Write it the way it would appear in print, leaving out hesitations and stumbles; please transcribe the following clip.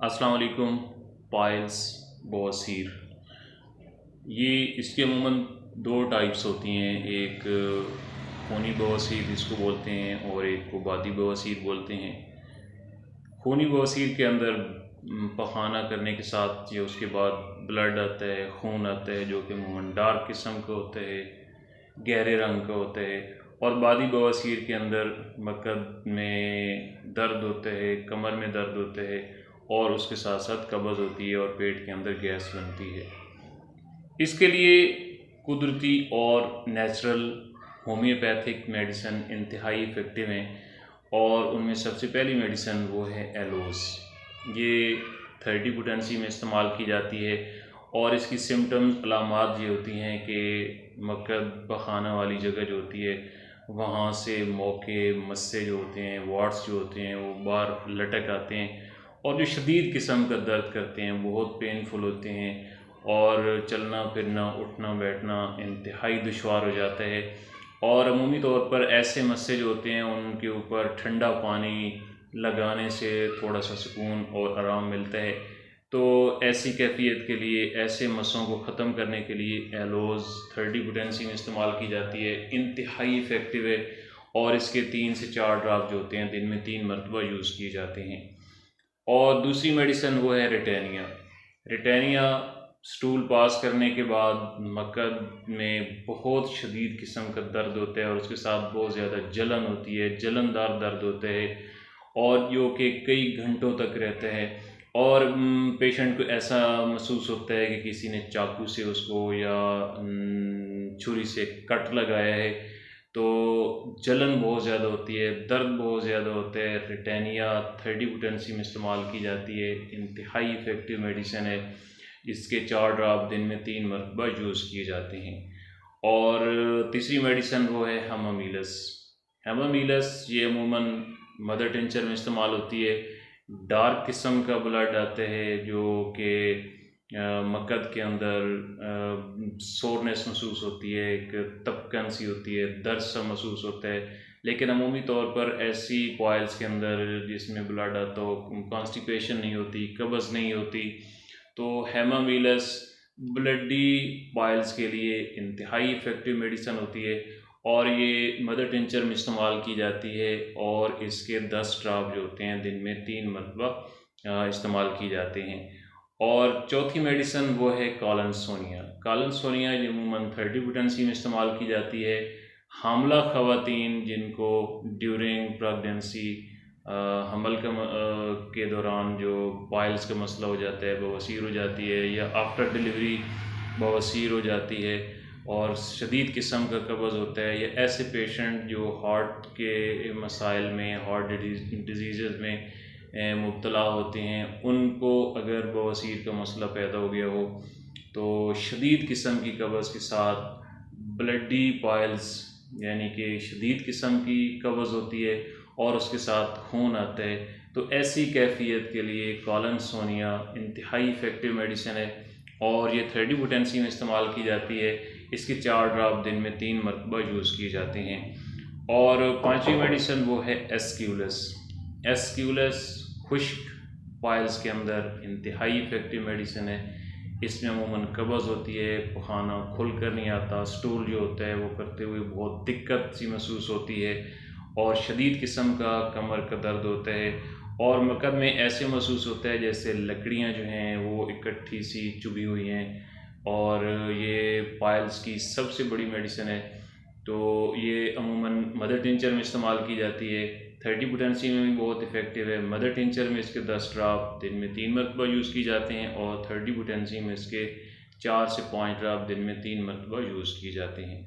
अस्सलाम वालेकुम। पाइल्स बवासीर इसकी अमूमन दो टाइप्स होती हैं। एक खूनी बवासीर जिसको बोलते हैं और एक को बादी बवासीर बोलते हैं। खूनी बवासीर के अंदर पखाना करने के साथ या उसके बाद ब्लड आता है, खून आता है, जो कि अमूमन डार्क किस्म का होता है, गहरे रंग का होता है। और बादी बवासीर के अंदर मकद में दर्द होता है, कमर में दर्द होता है और उसके साथ साथ कब्ज़ होती है और पेट के अंदर गैस बनती है। इसके लिए कुदरती और नेचुरल होम्योपैथिक मेडिसिन इंतहाई इफ़ेक्टिव हैं और उनमें सबसे पहली मेडिसिन वो है एलोस। ये 30 पोटेंसी में इस्तेमाल की जाती है और इसकी सिम्टम्स अलामात ये होती हैं कि मकद पखाना वाली जगह जो होती है वहाँ से मोके मस्से जो होते हैं, वार्ड्स जो होते हैं, वो बाहर लटक आते हैं और जो शदीद किस्म का दर्द करते हैं, बहुत पेनफुल होते हैं और चलना फिरना उठना बैठना इंतहाई दुश्वार हो जाता है। और अमूमी तौर पर ऐसे मस्से जो होते हैं उनके ऊपर ठंडा पानी लगाने से थोड़ा सा सुकून और आराम मिलता है। तो ऐसी कैफियत के लिए, ऐसे मस्सों को ख़त्म करने के लिए एलोज़ 30 पोटेंसी में इस्तेमाल की जाती है। इंतहाई इफ़ेक्टिव है और इसके 3 से 4 ड्राप जो होते हैं दिन में 3 मरतबा यूज़ किए जाते हैं। और दूसरी मेडिसिन वो है रिटेनिया। रिटेनिया स्टूल पास करने के बाद मकद में बहुत शदीद किस्म का दर्द होता है और उसके साथ बहुत ज़्यादा जलन होती है, जलनदार दर्द होता है और जो कि कई घंटों तक रहता है और पेशेंट को ऐसा महसूस होता है कि किसी ने चाकू से उसको या छुरी से कट लगाया है। तो जलन बहुत ज़्यादा होती है, दर्द बहुत ज़्यादा होता है। रिटेनिया 30 पोटेंसी में इस्तेमाल की जाती है, इंतहाई इफ़ेक्टिव मेडिसिन है। इसके 4 ड्राप दिन में 3 मरतबा यूज़ किए जाते हैं। और तीसरी मेडिसिन वो है हमामीलस। हमामीलस ये अमूमन मदर टिंचर में इस्तेमाल होती है। डार्क किस्म का ब्लड आता है जो कि मकद के अंदर सोरनेस महसूस होती है, एक तपकन सी होती है, दर्द सा महसूस होता है। लेकिन अमूमी तौर पर ऐसी पॉइल्स के अंदर जिसमें ब्लड आता हो, कॉन्स्टिपेशन नहीं होती, कब्ज़ नहीं होती। तो हेमामीलस ब्लडी पाइल्स के लिए इंतहाई इफ़ेक्टिव मेडिसिन होती है और ये मदर टिंचर में इस्तेमाल की जाती है और इसके 10 ड्राप जो होते हैं दिन में 3 मरतबा इस्तेमाल की जाते हैं। और चौथी मेडिसिन वो है कॉलनसोनिया। कॉलनसोनिया ये अमूमन 30 पोटेंसी में इस्तेमाल की जाती है। हामला ख़वातीन जिनको ड्यूरिंग प्रेगनेंसी हमल के दौरान जो पाइल्स का मसला हो जाता है, बवासीर हो जाती है या आफ्टर डिलीवरी बवासीर हो जाती है और शदीद किस्म का कब्ज़ होता है, या ऐसे पेशेंट जो हार्ट के मसाइल में, हार्ट डिजीज़ में मुब्तला होते हैं, उनको अगर बवासीर का मसला पैदा हो गया हो तो शदीद किस्म की कब्ज़ के साथ ब्लडी पाइल्स यानी कि शदीद किस्म की कब्ज़ होती है और उसके साथ खून आता है। तो ऐसी कैफियत के लिए कॉलनसोनिया इंतहाई इफ़ेक्टिव मेडिसिन है और ये 30 पोटेंसी में इस्तेमाल की जाती है। इसके 4 ड्राप दिन में 3 मरतबा यूज़ किए जाते हैं। और पांचवी मेडिसिन वो है एस्क्यूलस। एस्क्यूलस खुश्क पाइल्स के अंदर इंतहाई इफ़ेक्टिव मेडिसिन है। इसमें अमूमन कब्ज़ होती है, पखाना खुल कर नहीं आता, स्टूल जो होता है वो करते हुए बहुत दिक्कत सी महसूस होती है और शदीद किस्म का कमर का दर्द होता है और मकद में ऐसे महसूस होता है जैसे लकड़ियां जो हैं वो इकट्ठी सी चुभी हुई हैं। और ये पाइल्स की सबसे बड़ी मेडिसिन है। तो ये अमूमन मदर टिंचर में इस्तेमाल की जाती है। 30 पोटेंसी में भी बहुत इफ़ेक्टिव है। मदर टिंचर में इसके 10 ड्राप दिन में 3 मरतबा यूज़ की जाते हैं और 30 पोटेंसी में इसके 4 से 5 ड्राप दिन में 3 मरतबा यूज़ किए जाते हैं।